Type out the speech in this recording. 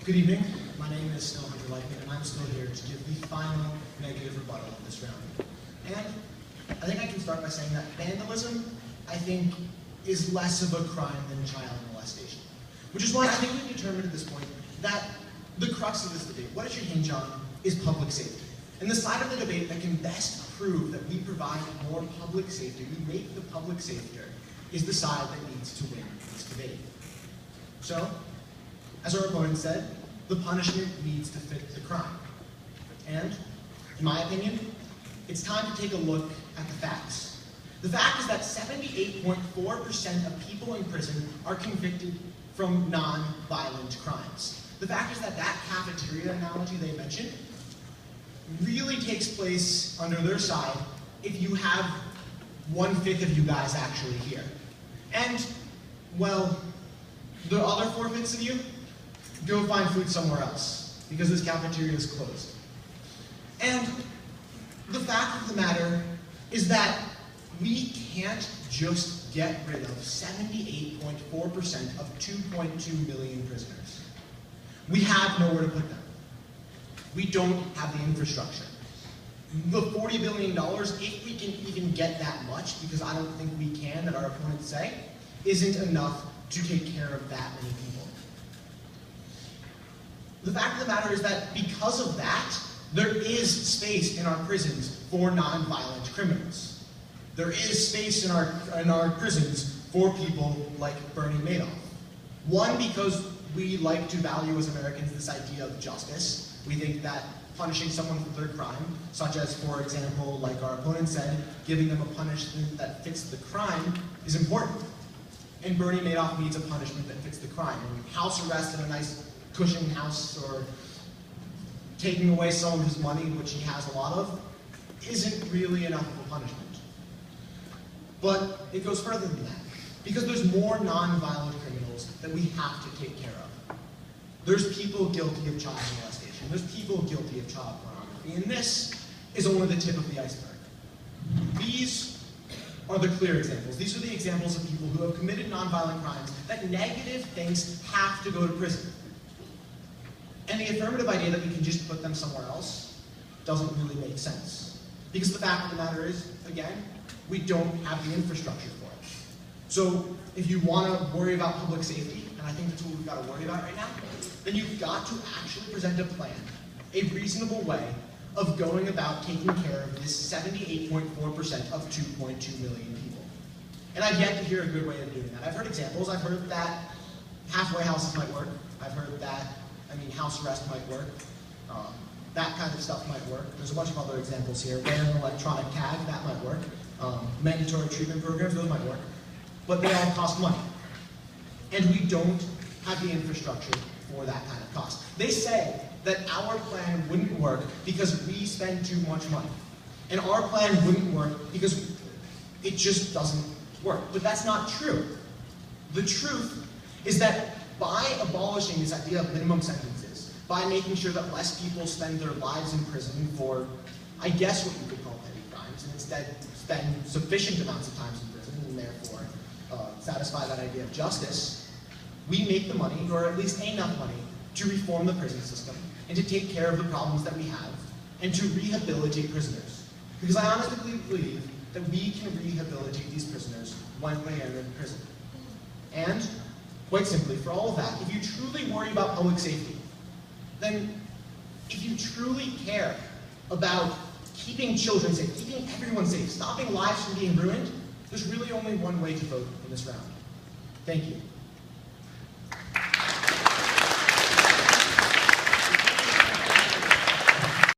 Good evening. My name is still Hunter Lightman, and I'm still here to give the final negative rebuttal of this round. And I think I can start by saying that vandalism, I think, is less of a crime than child molestation. Which is why I think we've determined at this point that the crux of this debate, what it should hinge on, is public safety. And the side of the debate that can best prove that we provide more public safety, we make the public safer, is the side that needs to win this debate. So, as our opponent said, the punishment needs to fit the crime. And, in my opinion, it's time to take a look at the facts. The fact is that 78.4% of people in prison are convicted from non-violent crimes. The fact is that that cafeteria analogy they mentioned really takes place under their side if you have 1/5 of you guys actually here. And, well, the other 4/5 of you, go find food somewhere else, because this cafeteria is closed. And the fact of the matter is that we can't just get rid of 78.4% of 2.2 million prisoners. We have nowhere to put them. We don't have the infrastructure. The $40 billion, if we can even get that much, because I don't think we can, that our opponents say, isn't enough to take care of that many people. The fact of the matter is that because of that, there is space in our prisons for non-violent criminals. There is space in our prisons for people like Bernie Madoff. One, because we like to value as Americans this idea of justice. We think that punishing someone for their crime, such as, for example, like our opponent said, giving them a punishment that fits the crime, is important. And Bernie Madoff needs a punishment that fits the crime. And house arrest in a nice cushioned house, or taking away some of his money, which he has a lot of, isn't really enough of a punishment. But it goes further than that, because there's more non-violent criminals that we have to take care of. There's people guilty of child molestation. There's people guilty of child pornography. And this is only the tip of the iceberg. These are the clear examples. These are the examples of people who have committed non-violent crimes that negative things have to go to prison. And the affirmative idea that we can just put them somewhere else doesn't really make sense. Because the fact of the matter is, again, we don't have the infrastructure for it. So if you want to worry about public safety, and I think that's what we've got to worry about right now, then you've got to actually present a plan, a reasonable way of going about taking care of this 78.4% of 2.2 million people. And I've yet to hear a good way of doing that. I've heard examples. I've heard that halfway houses might work. I've heard that, house arrest might work. That kind of stuff might work. There's a bunch of other examples here. Wear an electronic tag, that might work. Mandatory treatment programs, those might work. But they all cost money. And we don't have the infrastructure for that kind of cost. They say that our plan wouldn't work because we spend too much money. And our plan wouldn't work because it just doesn't work. But that's not true. The truth is that by abolishing this idea of minimum sentences, by making sure that less people spend their lives in prison for, I guess what you could call petty crimes, and instead spend sufficient amounts of time in prison, and therefore satisfy that idea of justice, we make the money, or at least enough money, to reform the prison system, and to take care of the problems that we have, and to rehabilitate prisoners. Because I honestly believe that we can rehabilitate these prisoners when they are in prison. And, quite simply, for all of that, if you truly worry about public safety, then if you truly care about keeping children safe, keeping everyone safe, stopping lives from being ruined, there's really only one way to vote in this round. Thank you.